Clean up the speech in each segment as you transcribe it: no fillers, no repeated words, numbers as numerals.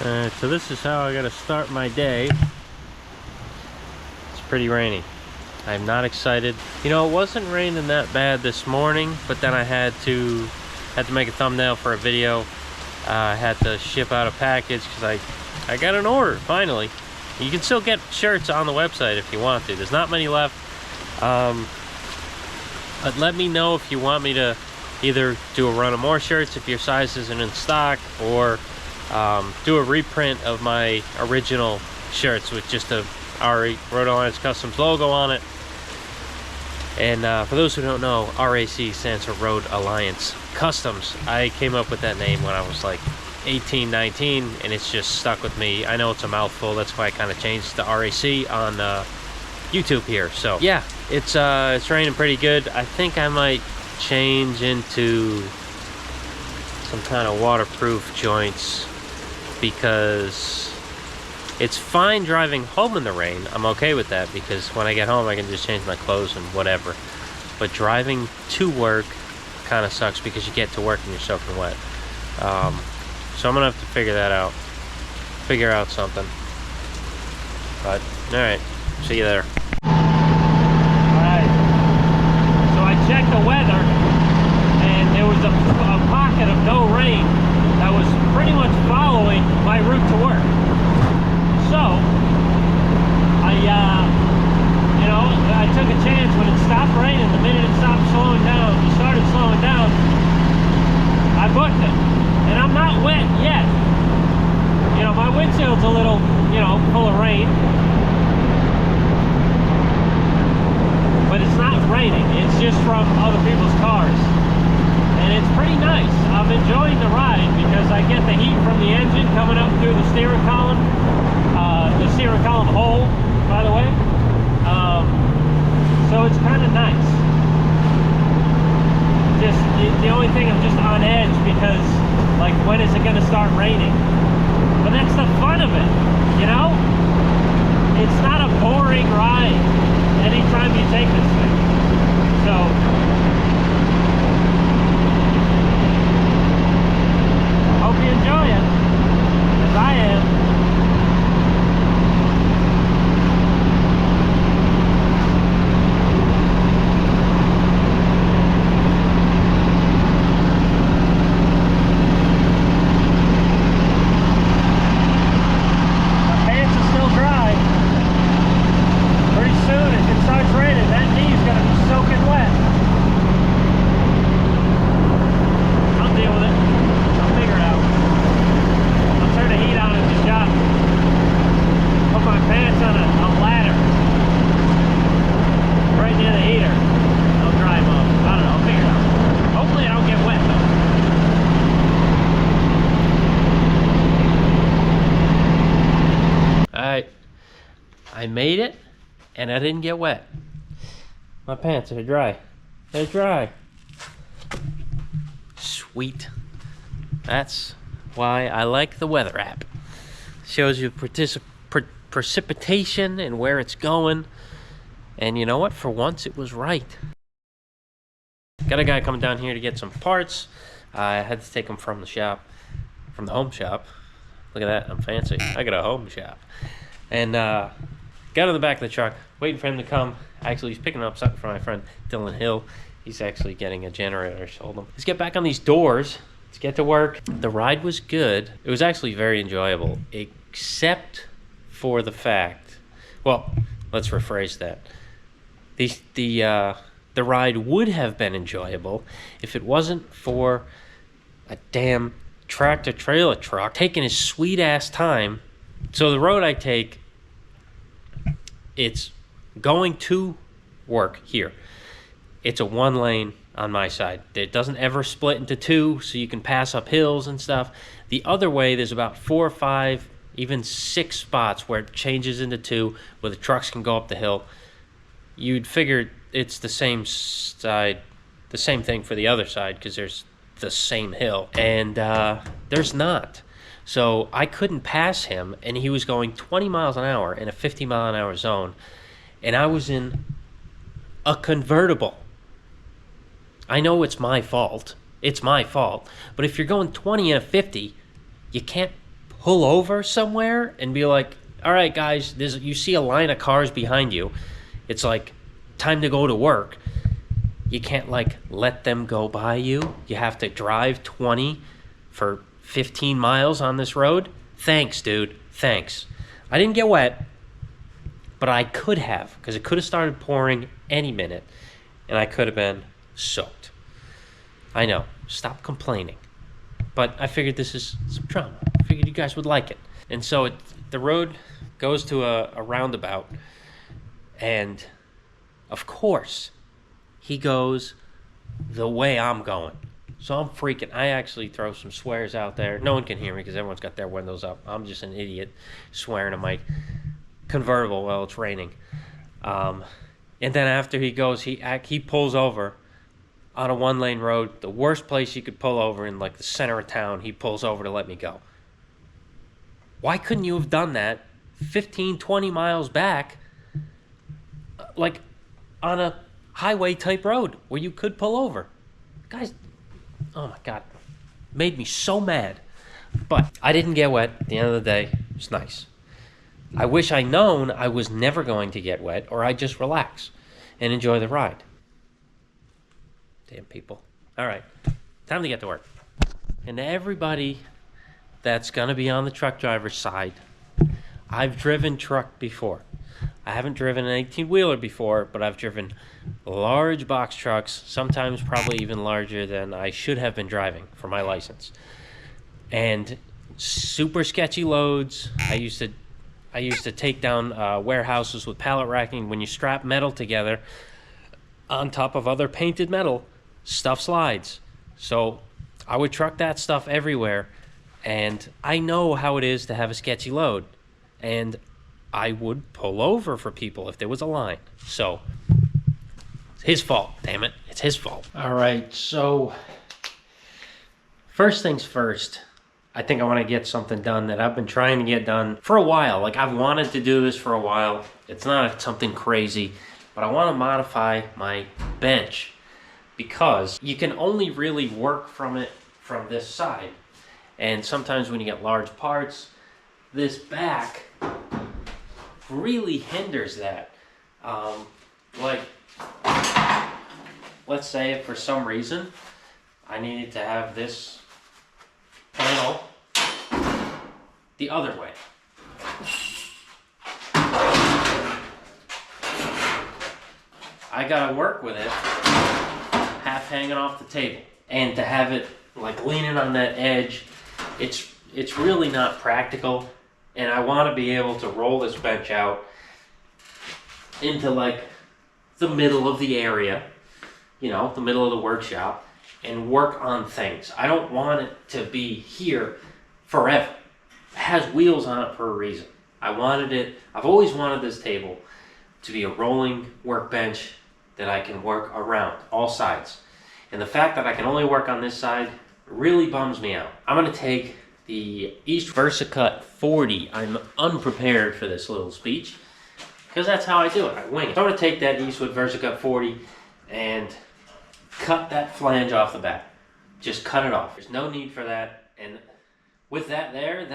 Alright, so this is how I gotta start my day. It's pretty rainy. I'm not excited. You know, it wasn't raining that bad this morning, but then I had to make a thumbnail for a video. I had to ship out a package because I got an order, finally. You can still get shirts on the website if you want to. There's not many left. But let me know if you want me to either do a run of more shirts if your size isn't in stock, or do a reprint of my original shirts with just a RE, Rhode Alliance Customs logo on it. And for those who don't know, RAC stands for Rhode Alliance Customs. I came up with that name when I was like 18, 19, and it's just stuck with me. I know it's a mouthful, that's why I kind of changed to RAC on YouTube here. So yeah, it's raining pretty good. I think I might change into some kind of waterproof joints, because it's fine driving home in the rain. I'm okay with that, because when I get home I can just change my clothes and whatever. But driving to work kind of sucks, because you get to work and you're soaking wet. So I'm gonna have to figure out something. But all right, see you there. All right, so I checked the weather, and there was a pocket of no rain that was pretty much following my route to work. So I took a chance when it stopped raining. The minute it started slowing down, I booked it. And I'm not wet yet. You know, my windshield's a little, full of rain. But it's not raining. It's just from other people's cars. And it's pretty nice. I'm enjoying the ride because I get the heat from the engine coming up through the steering column. The steering column hole, by the way. So it's kind of nice. Just the only thing, I'm just on edge because, like, when is it going to start raining? But that's the fun of it, you know? It's not a boring ride anytime you take this thing. So hope you enjoy it, as I am. I made it, and I didn't get wet. My pants are dry. They're dry. Sweet. That's why I like the weather app. Shows you precipitation and where it's going. And you know what? For once, it was right. Got a guy coming down here to get some parts. I had to take them from the shop, from the home shop. Look at that, I'm fancy. I got a home shop. And got in the back of the truck, waiting for him to come. Actually, he's picking up something from my friend Dylan Hill. He's actually getting a generator, so hold on. Let's get back on these doors. Let's get to work. The ride was good. It was actually very enjoyable, except for the fact, well, let's rephrase that. The ride would have been enjoyable if it wasn't for a damn tractor trailer truck taking his sweet ass time. So the road I take, it's going to work here. It's a one lane on my side. It doesn't ever split into two, so you can pass up hills and stuff. The other way, there's about 4 or 5, even 6 spots where it changes into two, where the trucks can go up the hill. You'd figure it's the same side, the same thing for the other side, because there's the same hill, and there's not. So I couldn't pass him, and he was going 20 miles an hour in a 50 mile an hour zone, and I was in a convertible. I know it's my fault. It's my fault. But if you're going 20 in a 50, you can't pull over somewhere and be like, all right, guys, you see a line of cars behind you. It's like time to go to work. You can't like let them go by you. You have to drive 20 for 15 miles on this road. Thanks, dude. Thanks. I didn't get wet, but I could have, because it could have started pouring any minute, and I could have been soaked. I know. Stop complaining. But I figured this is some drama. I figured you guys would like it. And so the road goes to a roundabout, and of course, he goes the way I'm going. So I'm freaking. I actually throw some swears out there. No one can hear me because everyone's got their windows up. I'm just an idiot swearing in my convertible while it's raining. And then after he goes, he pulls over on a one-lane road, the worst place you could pull over in like the center of town. He pulls over to let me go. Why couldn't you have done that 15, 20 miles back, like on a highway type road where you could pull over? Guys, oh my God, made me so mad. But I didn't get wet at the end of the day. It was nice. I wish I'd known I was never going to get wet, or I'd just relax and enjoy the ride. Damn people. All right, time to get to work. And to everybody that's going to be on the truck driver's side, I've driven truck before. I haven't driven an 18-wheeler before, but I've driven large box trucks, sometimes probably even larger than I should have been driving for my license. And super sketchy loads. I used to take down warehouses with pallet racking. When you strap metal together on top of other painted metal, stuff slides. So I would truck that stuff everywhere, and I know how it is to have a sketchy load. And I would pull over for people if there was a line. So it's his fault, damn it. It's his fault. All right, so first things first, I think I want to get something done that I've been trying to get done for a while. Like, I've wanted to do this for a while. It's not something crazy, but I want to modify my bench because you can only really work from it from this side. And sometimes when you get large parts, this back really hinders that. Like, let's say if for some reason I needed to have this panel the other way. I gotta work with it half hanging off the table. And to have it like leaning on that edge, it's really not practical. And I want to be able to roll this bench out into like the middle of the area, you know, the middle of the workshop, and work on things. I don't want it to be here forever. It has wheels on it for a reason. I've always wanted this table to be a rolling workbench that I can work around all sides. And the fact that I can only work on this side really bums me out. I'm going to take the East VersaCut 40. I'm unprepared for this little speech because that's how I do it. I wing it. So I'm going to take that Eastwood VersaCut 40 and cut that flange off the back. Just cut it off. There's no need for that. And with that there,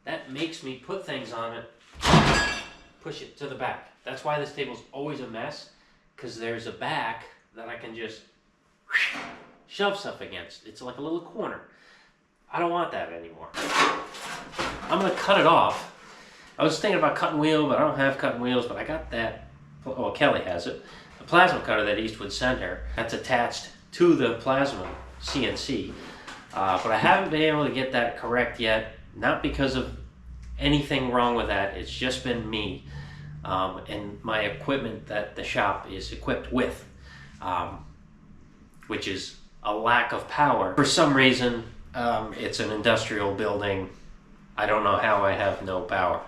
that makes me put things on it, push it to the back. That's why this table's always a mess, because there's a back that I can just shove stuff against. It's like a little corner. I don't want that anymore. I'm going to cut it off. I was thinking about cutting wheel, but I don't have cutting wheels, but I got that. Well, Kelly has it. The plasma cutter that Eastwood sent her. That's attached to the plasma CNC. But I haven't been able to get that correct yet. Not because of anything wrong with that. It's just been me and my equipment that the shop is equipped with, which is a lack of power. For some reason, it's an industrial building. I don't know how I have no power.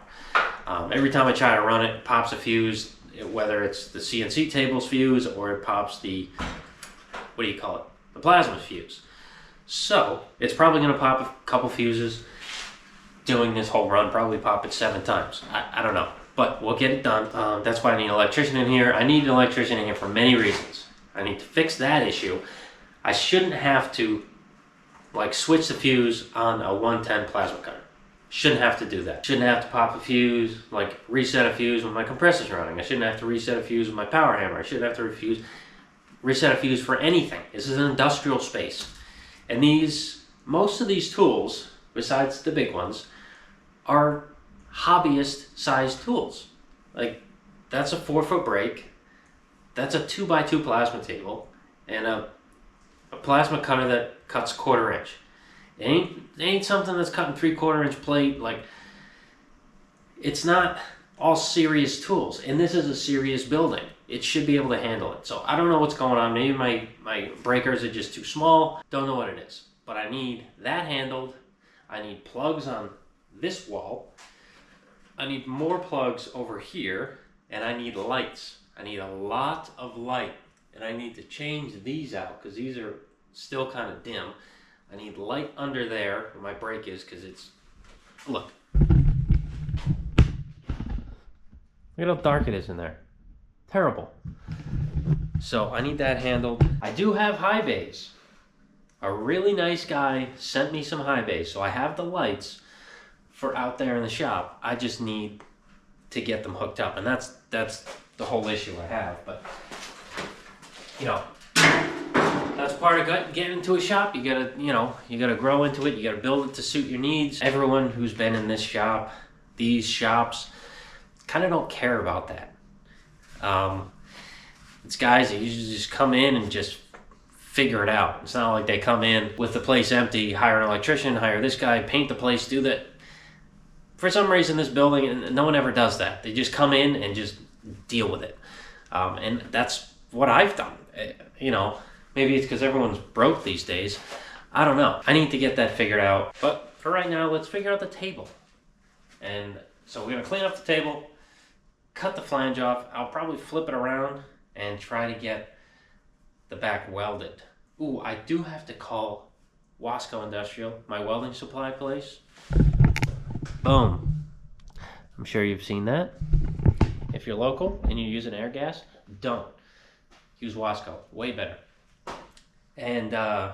Every time I try to run it, it pops a fuse, whether it's the CNC table's fuse or it pops the, what do you call it? The plasma fuse. So it's probably going to pop a couple fuses doing this whole run, probably pop it 7 times. I don't know, but we'll get it done. That's why I need an electrician in here. I need an electrician in here for many reasons. I need to fix that issue. I shouldn't have to like switch the fuse on a 110 plasma cutter. Shouldn't have to do that. Shouldn't have to pop a fuse, like reset a fuse when my compressor's running. I shouldn't have to reset a fuse with my power hammer. I shouldn't have to reset a fuse for anything. This is an industrial space. And most of these tools, besides the big ones, are hobbyist sized tools. Like, that's a 4-foot brake, that's a 2x2 plasma table, and a plasma cutter that cuts 1/4 inch. It ain't something that's cutting 3/4 inch plate. Like, it's not all serious tools, and this is a serious building. It should be able to handle it. So I don't know what's going on. Maybe my breakers are just too small. Don't know what it is. But I need that handled. I need plugs on this wall. I need more plugs over here, and I need lights. I need a lot of light, and I need to change these out because these are still kind of dim. I need light under there where my brake is, because it's, look at how dark it is in there. Terrible. So I need that handled. I do have high bays. A really nice guy sent me some high bays, so I have the lights for out there in the shop. I just need to get them hooked up, and that's the whole issue I have. But you know, that's part of getting into a shop. You gotta grow into it. You gotta build it to suit your needs. Everyone who's been in this shop, these shops, kind of don't care about that. It's guys that usually just come in and just figure it out. It's not like they come in with the place empty, hire an electrician, hire this guy, paint the place, do that. For some reason, this building, and no one ever does that. They just come in and just deal with it. And that's what I've done. You know, maybe it's because everyone's broke these days. I don't know. I need to get that figured out. But for right now, let's figure out the table. And so we're gonna clean up the table, cut the flange off. I'll probably flip it around and try to get the back welded. Ooh, I do have to call Wasco Industrial, my welding supply place. Boom. I'm sure you've seen that. If you're local and you're using air gas, don't. Use Wasco, way better. And I'm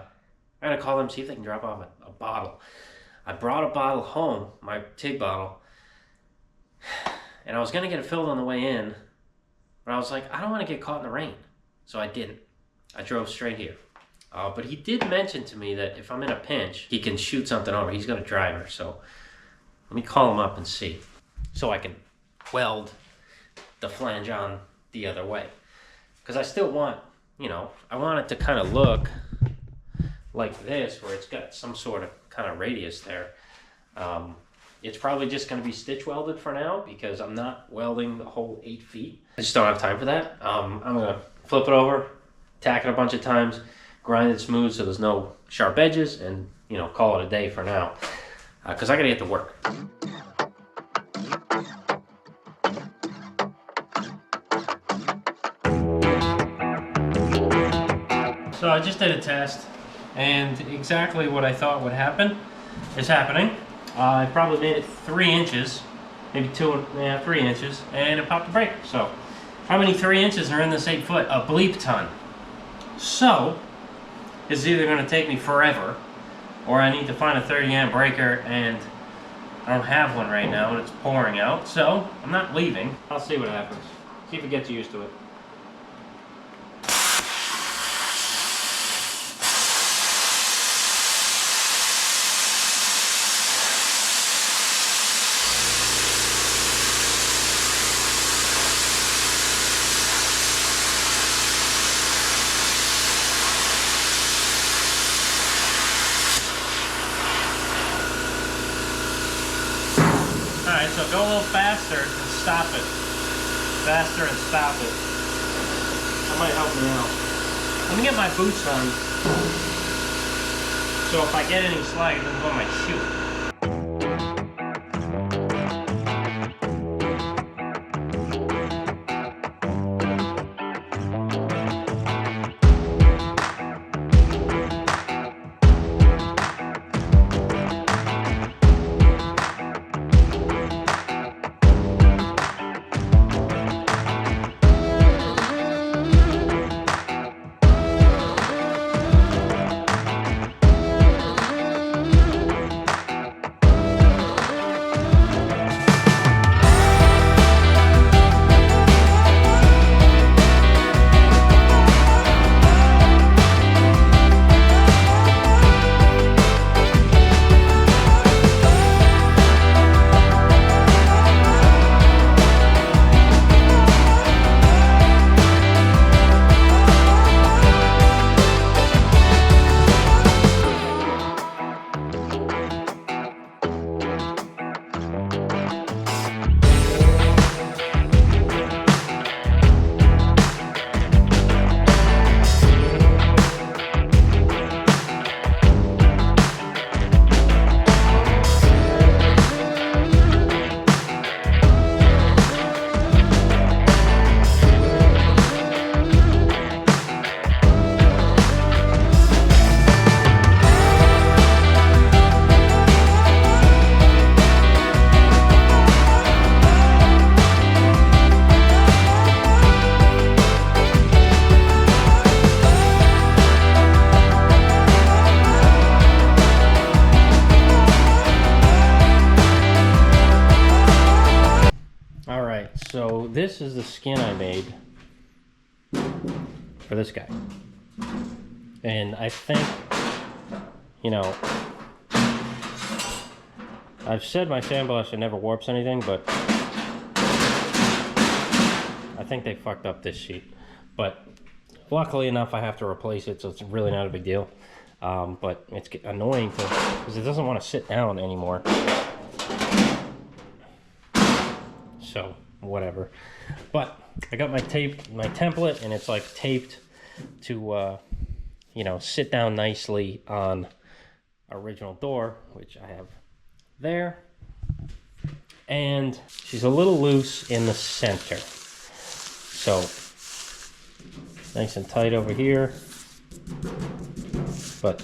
gonna call them, see if they can drop off a bottle. I brought a bottle home, my TIG bottle, and I was gonna get it filled on the way in, but I was like, I don't wanna get caught in the rain. So I didn't. I drove straight here. But he did mention to me that if I'm in a pinch, he can shoot something over. He's got a driver, so let me call him up and see. So I can weld the flange on the other way. Because I still want, I want it to kind of look like this, where it's got some sort of kind of radius there. It's probably just going to be stitch welded for now, because I'm not welding the whole 8 feet. I just don't have time for that. I'm going to flip it over, tack it a bunch of times, grind it smooth so there's no sharp edges, and call it a day for now, because I gotta get to work. So I just did a test, and exactly what I thought would happen is happening. I probably made it 3 inches, maybe 3 inches, and it popped the breaker. So how many 3 inches are in this 8 foot? A bleep ton. So it's either going to take me forever, or I need to find a 30 amp breaker, and I don't have one right now, and it's pouring out. So I'm not leaving. I'll see what happens. See if it gets used to it. Alright, so go a little faster and stop it. Faster and stop it. That might help me out. Let me get my boots on, so if I get any slag, it doesn't go on my shoe. So this is the skin I made for this guy. And I think, you know, I've said my sandblaster never warps anything, but I think they fucked up this sheet. But luckily enough, I have to replace it, so it's really not a big deal. But it's annoying because it doesn't want to sit down anymore. So whatever. But I got my template, and it's like taped to you know, sit down nicely on original door, which I have there. And she's a little loose in the center, so nice and tight over here, but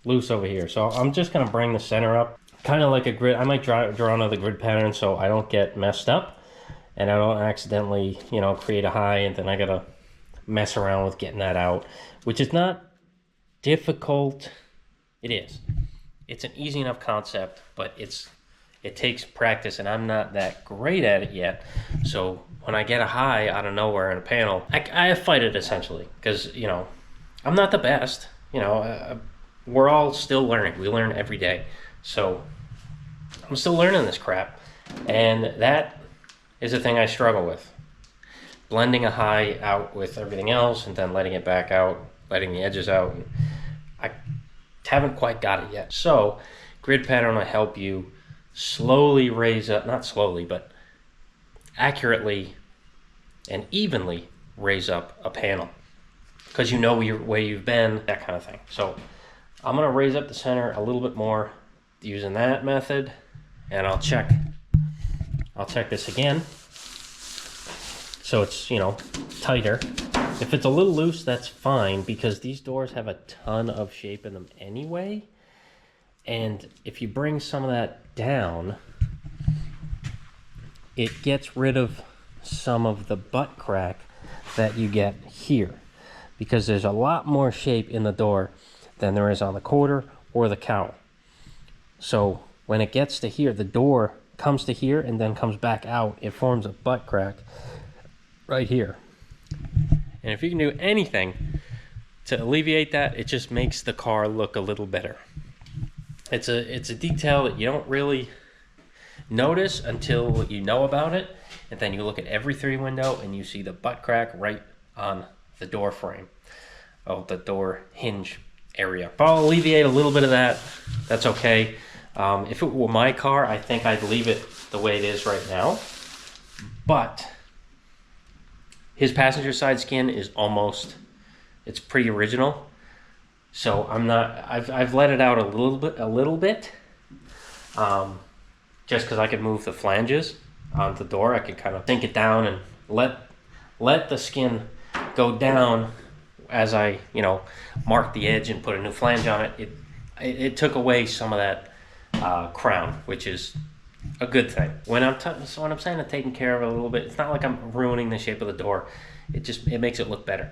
loose over here. So I'm just gonna bring the center up, kind of like a grid. I might draw another grid pattern so I don't get messed up and I don't accidentally, you know, create a high and then I gotta mess around with getting that out, which is not difficult. It is. It's an easy enough concept, but it takes practice, and I'm not that great at it yet. So when I get a high out of nowhere in a panel, I fight it essentially, because, you know, I'm not the best. You know, we're all still learning. We learn every day. So I'm still learning this crap, and that is a thing I struggle with. Blending a high out with everything else and then letting it back out, letting the edges out. I haven't quite got it yet. So grid pattern will help you slowly raise up, not slowly, but accurately and evenly raise up a panel, because you know where you've been, that kind of thing. So I'm gonna raise up the center a little bit more using that method, and I'll check this again so it's, you know, tighter. If it's a little loose, that's fine, because these doors have a ton of shape in them anyway. And if you bring some of that down, it gets rid of some of the butt crack that you get here, because there's a lot more shape in the door than there is on the quarter or the cowl. So when it gets to here, the door comes to here and then comes back out. It forms a butt crack right here. And if you can do anything to alleviate that, it just makes the car look a little better. It's a detail that you don't really notice until you know about it, and then you look at every 3 window and you see the butt crack right on the door frame, the door hinge area. If I'll alleviate a little bit of that, that's okay. If it were my car, I think I'd leave it the way it is right now. But his passenger side skin is it's pretty original. So I've let it out a little bit, just because I could move the flanges on the door. I could kind of sink it down and let the skin go down as I, you know, mark the edge and put a new flange on it. It took away some of that crown, which is a good thing. When I'm saying I'm taking care of it a little bit, it's not like I'm ruining the shape of the door. It makes it look better.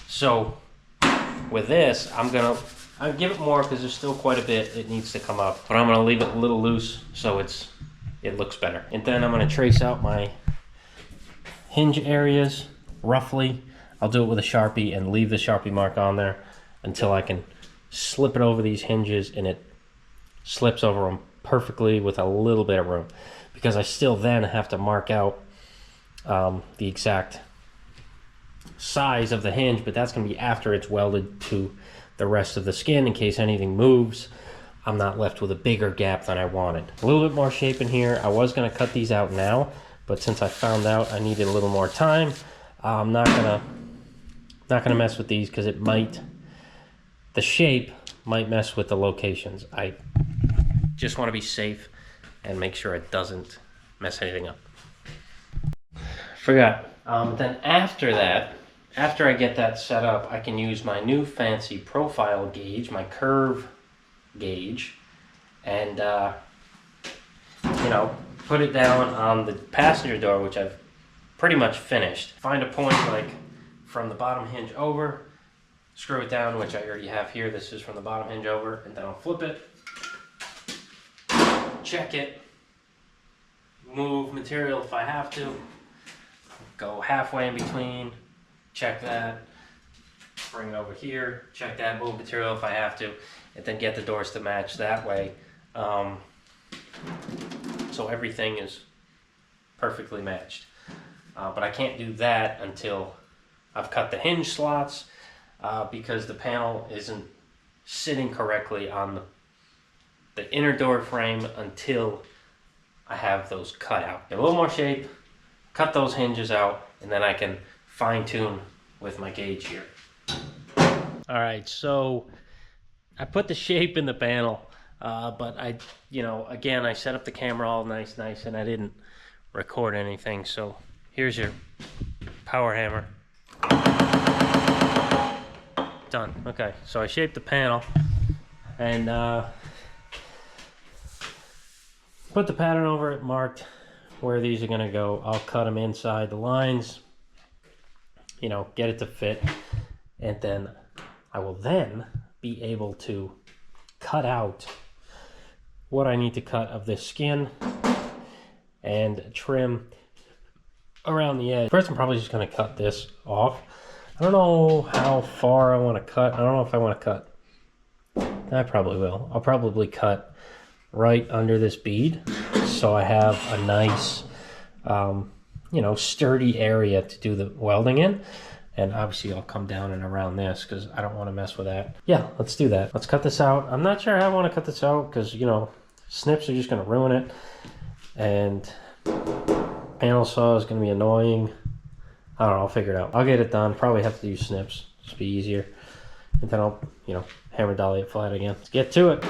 So with this, I'll give it more, because there's still quite a bit it needs to come up, but I'm gonna leave it a little loose so it looks better. And then I'm gonna trace out my hinge areas roughly. I'll do it with a Sharpie and leave the Sharpie mark on there until I can slip it over these hinges, and it slips over them perfectly with a little bit of room, because I still then have to mark out the exact size of the hinge, but that's going to be after it's welded to the rest of the skin. In case anything moves, I'm not left with a bigger gap than I wanted. A little bit more shape in here. I was going to cut these out now, but since I found out I needed a little more time, I'm not gonna mess with these, because the shape might mess with the locations. I just want to be safe and make sure it doesn't mess anything up. Forgot. Then after that, after I get that set up, I can use my new fancy profile gauge, my curve gauge, and you know, put it down on the passenger door, which I've pretty much finished. Find a point like from the bottom hinge over, screw it down, which I already have here. This is from the bottom hinge over, and then I'll flip it, check it, move material if I have to. Go halfway in between, check that, bring it over here, check that, move material if I have to, and then get the doors to match that way. So everything is perfectly matched. But I can't do that until I've cut the hinge slots because the panel isn't sitting correctly on the inner door frame until I have those cut out. Get a little more shape, cut those hinges out, and then I can fine tune with my gauge here. All right, so I put the shape in the panel, but again, I set up the camera all nice, and I didn't record anything. So here's your power hammer. Done. Okay, so I shaped the panel and put the pattern over it, marked where these are gonna go. I'll cut them inside the lines, get it to fit, and then I will then be able to cut out what I need to cut of this skin and trim around the edge. First, I'm probably just gonna cut this off. I don't know how far I want to cut. I don't know if I want to cut. I probably will. I'll probably cut right under this bead so I have a nice, sturdy area to do the welding in. And obviously I'll come down and around this because I don't want to mess with that. Yeah, let's do that. Let's cut this out. I'm not sure how I want to cut this out because, snips are just going to ruin it. And panel saw is going to be annoying. I don't know, I'll figure it out. I'll get it done. Probably have to use snips. Just be easier. And then I'll, hammer dolly it flat again. Let's get to it.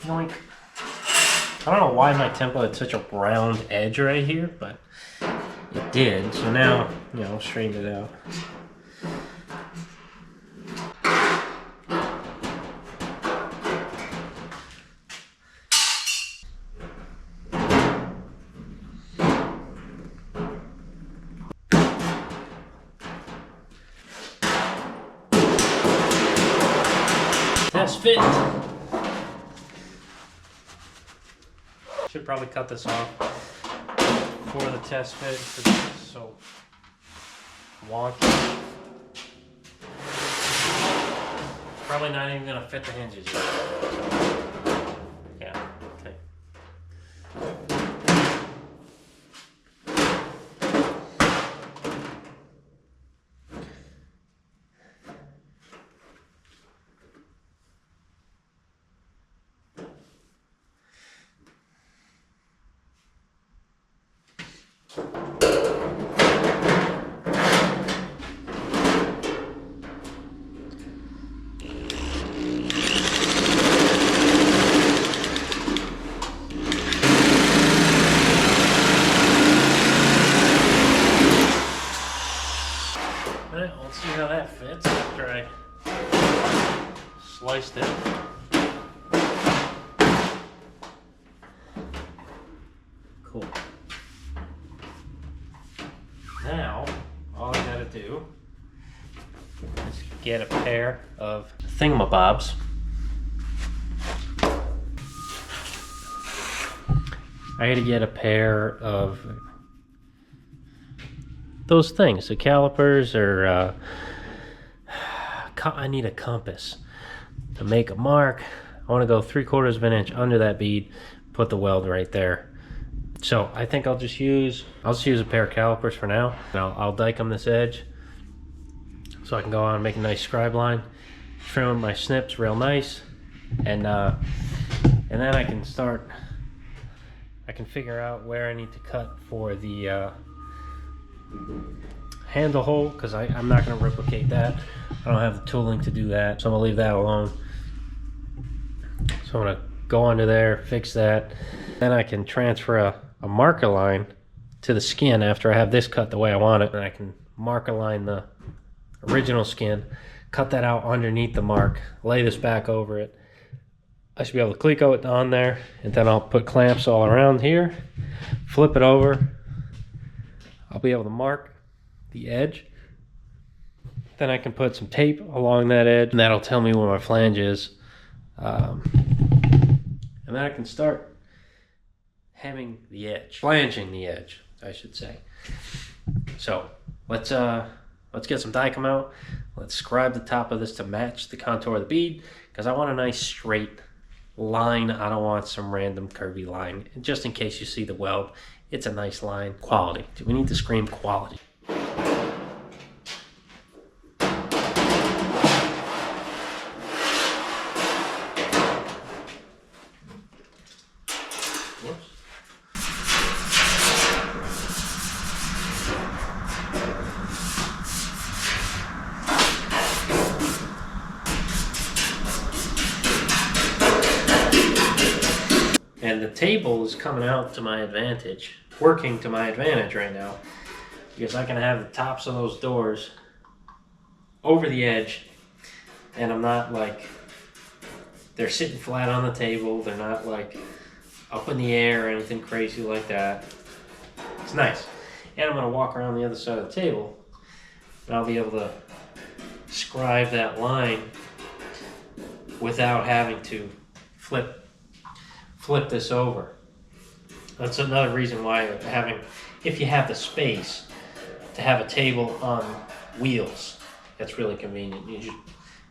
Yoink. I don't know why my template had such a round edge right here, but it did. So now, straighten it out. Test fit. Should probably cut this off for the test fit because it's so wonky. Probably not even gonna fit the hinges yet. So, yeah, okay. Alright, let's see how that fits after I sliced it. Cool. Now, all I gotta do is get a pair of thingamabobs. I gotta get a pair of those things, the calipers, or I need a compass to make a mark. I want to go 3/4 of an inch under that bead, put the weld right there, So I think I'll just use a pair of calipers for now. And I'll dike them this edge so I can go on and make a nice scribe line, trim my snips real nice, and then I can figure out where I need to cut for the handle hole, because I'm not going to replicate that. I don't have the tooling to do that, so I'm going to leave that alone. So I'm going to go under there, fix that. Then I can transfer a marker line to the skin after I have this cut the way I want it. And I can marker line the original skin, cut that out underneath the mark, lay this back over it. I should be able to cleco it on there, and then I'll put clamps all around here, flip it over. I'll be able to mark the edge. Then I can put some tape along that edge, and that'll tell me where my flange is. And then I can start hemming the edge, flanging the edge, I should say. So let's get some die come out. Let's scribe the top of this to match the contour of the bead, because I want a nice straight line. I don't want some random curvy line. And just in case you see the weld, it's a nice line. Quality. We need to scream quality. And the table is coming out to my advantage, working to my advantage right now, because I can have the tops of those doors over the edge, and I'm not like, they're sitting flat on the table, they're not like up in the air or anything crazy like that. It's nice. And I'm going to walk around the other side of the table, and I'll be able to scribe that line without having to flip this over. That's another reason why if you have the space to have a table on wheels, that's really convenient. You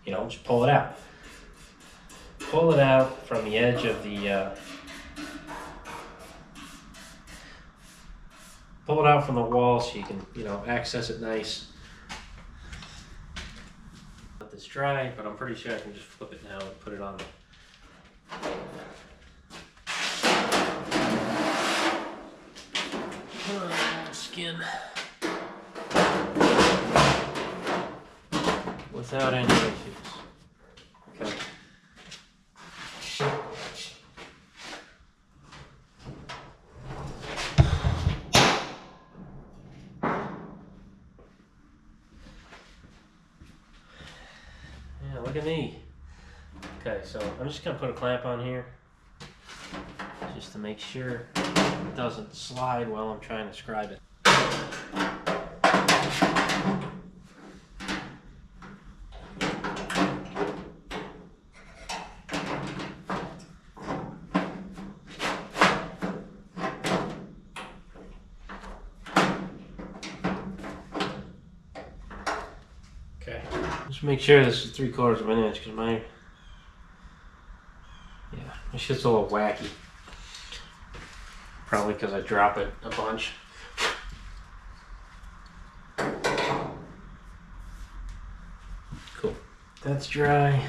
just pull it out. Pull it out from the edge of the pull it out from the wall so you can, access it nice. Let this dry, but I'm pretty sure I can just flip it now and put it on the skin without any issues. Okay. Yeah, look at me. Okay, so I'm just gonna put a clamp on here just to make sure it doesn't slide while I'm trying to scribe it. Okay, just make sure this is 3/4 of an inch, because my shit's a little wacky. Probably because I drop it a bunch. Cool. That's dry.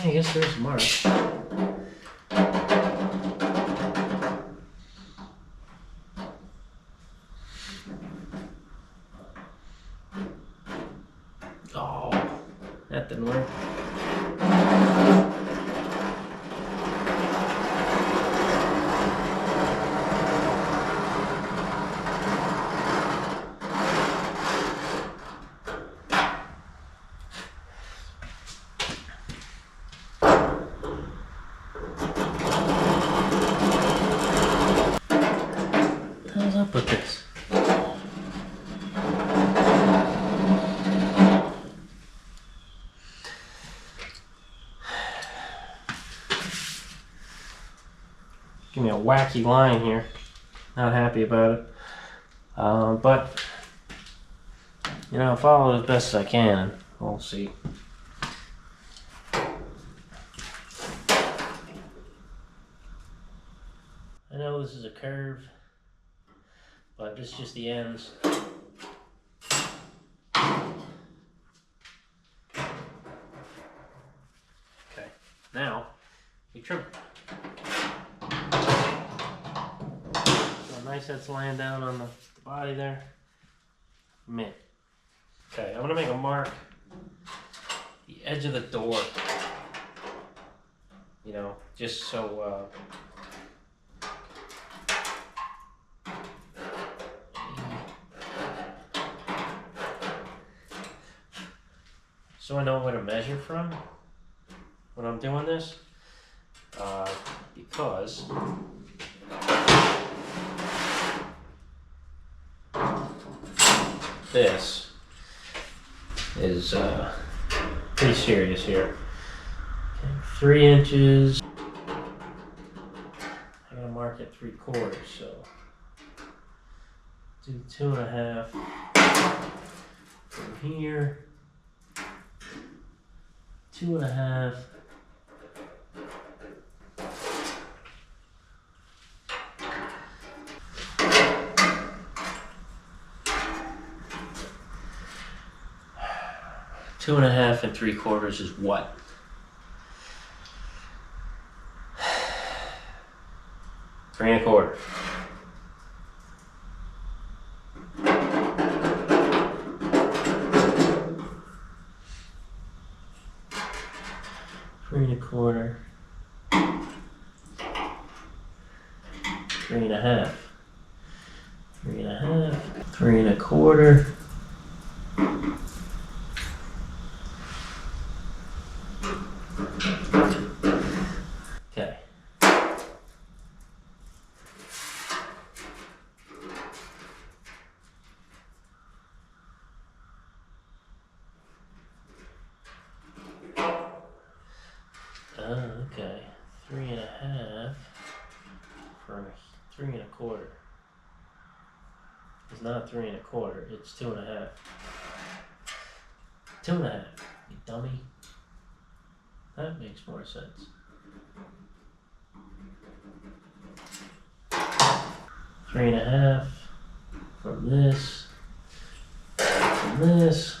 I guess there's Mark. Oh, that didn't work. How's up with this? Give me a wacky line here. Not happy about it. But you know, I'll follow it as best as I can. We'll see. I know this is a curve, but this is just the ends. Okay, now we trim. So nice that's laying down on the body there. Mint. Okay, I'm gonna make a mark the edge of the door. You know, just so so I know where to measure from when I'm doing this, because this is pretty serious here. Okay, 3 inches. I'm gonna mark it 3/4, so do 2.5 from here. 2.5. Two and a half and 3/4 is what? 3 1/4. Three and a quarter. 3.5. 3.5. 3 1/4. Okay. Okay. 3.5 for 3 1/4. It's not 3 1/4, it's 2.5. 2.5, you dummy. That makes more sense. 3.5 from this, from this.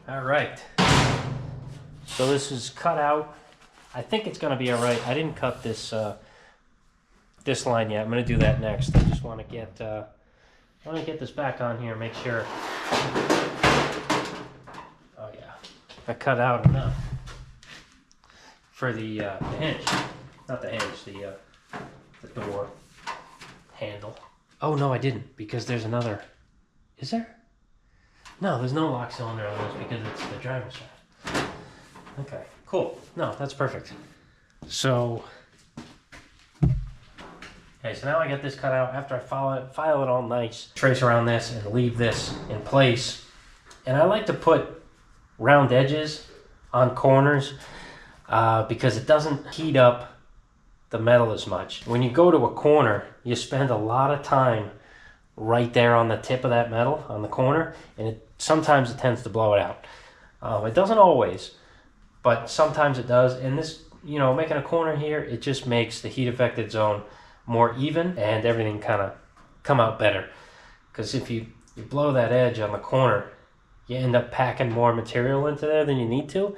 All right, so this is cut out. I think it's gonna be all right. I didn't cut this this line yet. I'm gonna do that next. I just want to get this back on here, make sure. Oh yeah, I cut out enough for the hinge, not the hinge, the door handle. Oh no, I didn't, because there's another. Is there? No, there's no lock cylinder on this because it's the driver's side. Okay, cool. No, that's perfect. So, okay, so now I get this cut out. After I file it all nice, trace around this and leave this in place. And I like to put round edges on corners because it doesn't heat up the metal as much. When you go to a corner, you spend a lot of time right there on the tip of that metal on the corner, and sometimes it tends to blow it out. It doesn't always, but sometimes it does. And this, you know, making a corner here, it just makes the heat affected zone more even and everything kind of come out better. Because if you blow that edge on the corner, you end up packing more material into there than you need to.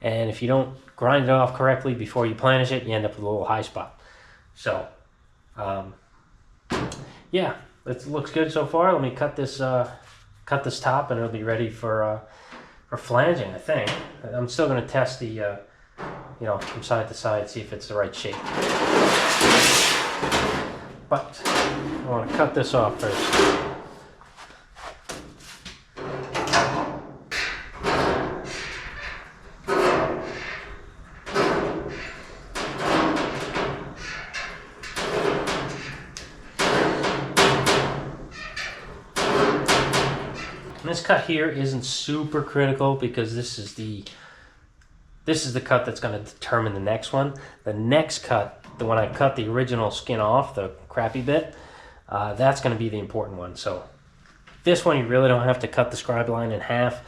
And if you don't grind it off correctly before you planish it, you end up with a little high spot. So, yeah, it looks good so far. Let me cut this top, and it'll be ready for flanging, I think. I'm still going to test the, you know, from side to side, see if it's the right shape. but I want to cut this off first. And this cut here isn't super critical because this is the cut that's going to determine the next one. The next cut, the one I cut the original skin off, the crappy bit, that's going to be the important one. So this one you really don't have to cut the scribe line in half,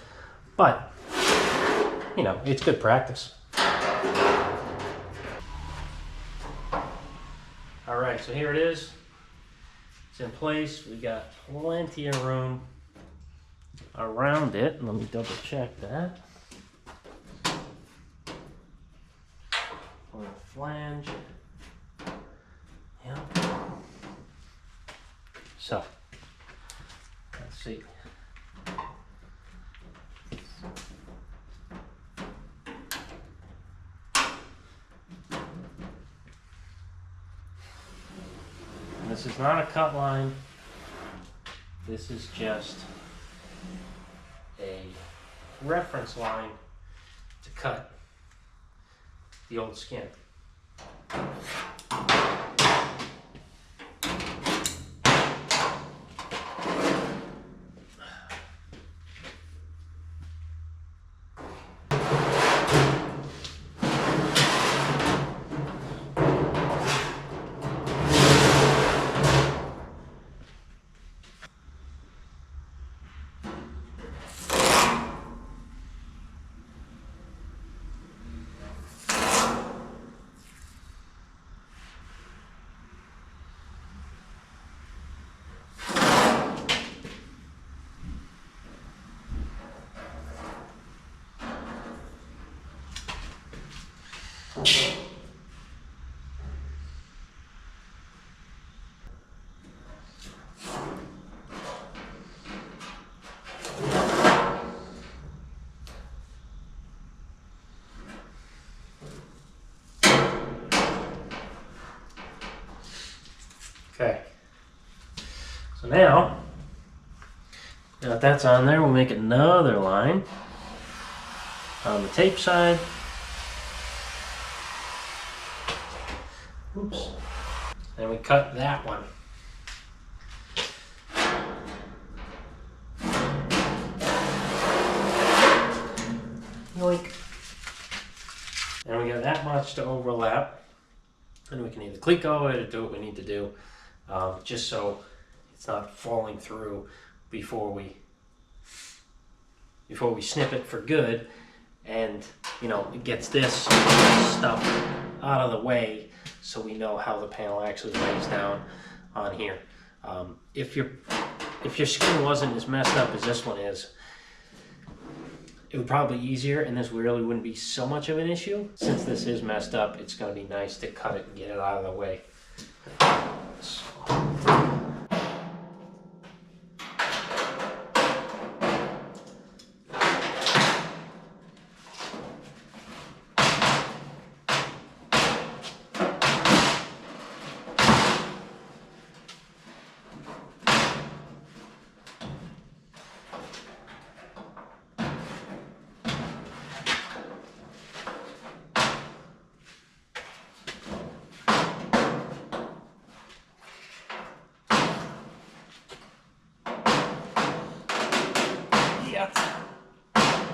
but you know, it's good practice. All right, so here it is. It's in place. We got plenty of room around it. Let me double check that. On the flange. Yeah. So, let's see. And this is not a cut line. This is just a reference line to cut the old skin. Okay, so now that that's on there, we'll make another line on the tape side. Oops. And we cut that one. Yoink. And we got that much to overlap. And we can either cleco it or do what we need to do, just so it's not falling through before we snip it for good, and you know, it gets this stuff out of the way so we know how the panel actually lays down on here. If your skin wasn't as messed up as this one is, it would probably be easier, and this really wouldn't be so much of an issue. Since this is messed up, it's going to be nice to cut it and get it out of the way. So.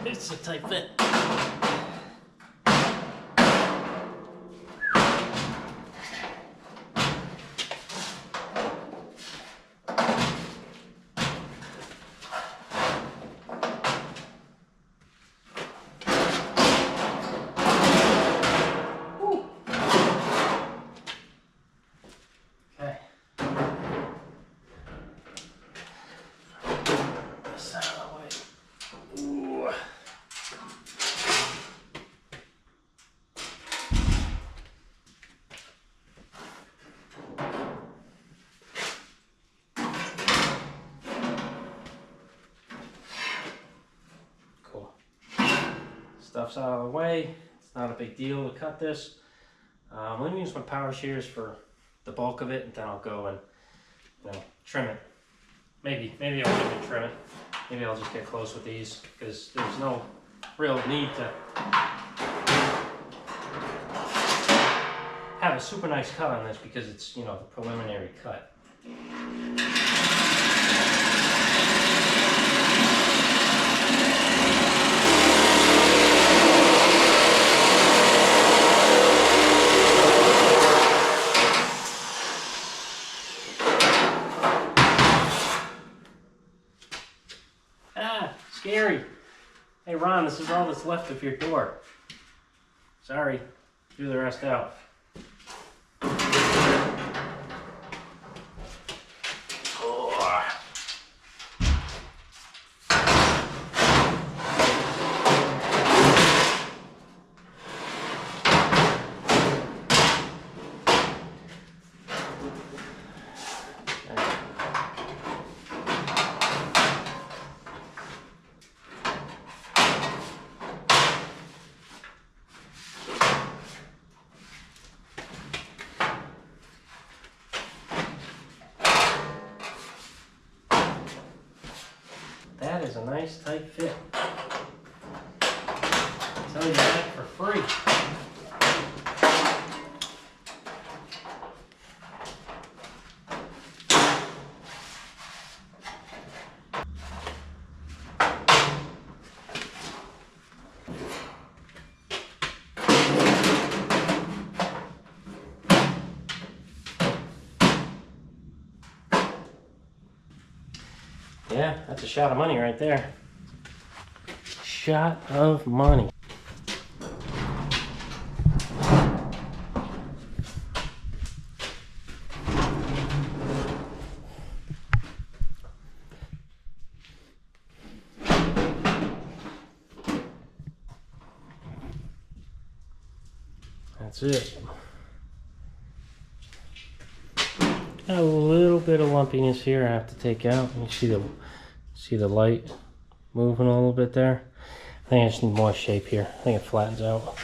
It's a tight fit. Okay. This out of the way. Ooh. Stuff's out of the way. It's not a big deal to cut this. I'm going to use my power shears for the bulk of it, and then I'll go and, you know, trim it. Maybe I won't even trim it. Maybe I'll just get close with these, because there's no real need to have a super nice cut on this, because it's, you know, the preliminary cut. Scary. Hey Ron, this is all that's left of your door. Sorry, threw the rest out. That is a nice tight fit. I'll tell you that for free. Yeah, that's a shot of money right there. Shot of money. That's it. Got a little bit of lumpiness here I have to take out. You see the light moving a little bit there. I think I just need more shape here. I think it flattens out.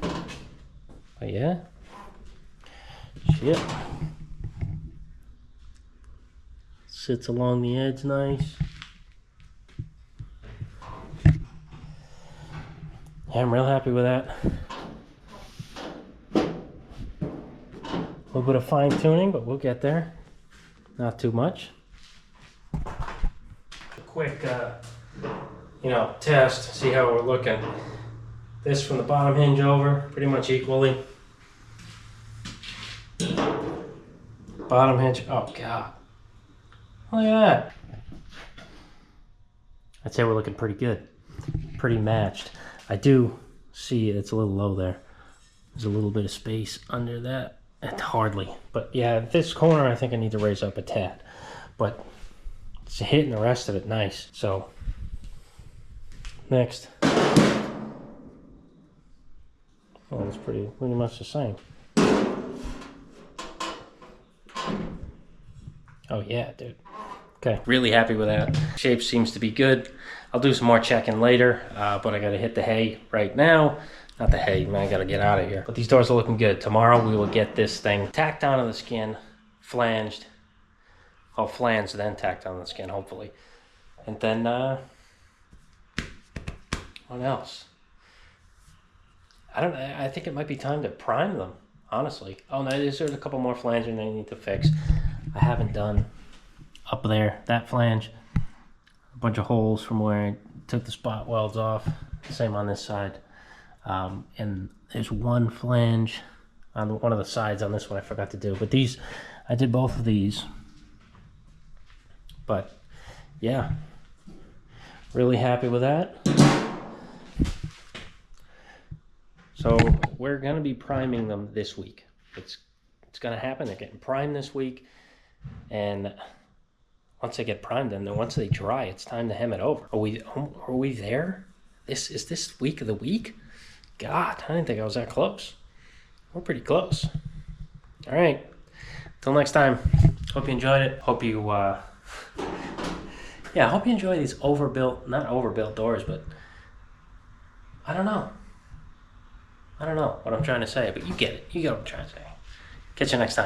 But yeah. Shit. Sits along the edge nice. Yeah, I'm real happy with that. A little bit of fine tuning, but we'll get there. Not too much. A quick, you know, test, see how we're looking. This from the bottom hinge over, pretty much equally. Bottom hinge, oh God. Look at that. I'd say we're looking pretty good. Pretty matched. I do see it's a little low there. There's a little bit of space under that. Hardly, but yeah, this corner I think I need to raise up a tad, but it's hitting the rest of it nice. So next, oh, it's pretty much the same. Oh yeah, dude. Okay, really happy with that. Shape seems to be good. I'll do some more checking later, but I gotta hit the hay right now. Not the hay, man, I gotta get out of here. But these doors are looking good. Tomorrow we will get this thing tacked onto the skin, flanged. Well, flanged, then tacked onto the skin, hopefully. And then, what else? I don't know, I think it might be time to prime them, honestly. Oh no, there's a couple more flanges I need to fix. I haven't done up there, that flange. A bunch of holes from where I took the spot welds off. Same on this side. And there's one flange on one of the sides on this one I forgot to do, but these, I did both of these. But yeah, really happy with that. So we're gonna be priming them this week. It's gonna happen. They're getting primed this week, and once they get primed, and then once they dry, it's time to hem it over. Are we there? Is this week of the week? God, I didn't think I was that close. We're pretty close. All right. Till next time. Hope you enjoyed it. Hope you, yeah, I hope you enjoy these not overbuilt doors, but I don't know what I'm trying to say, but you get it. You get what I'm trying to say. Catch you next time.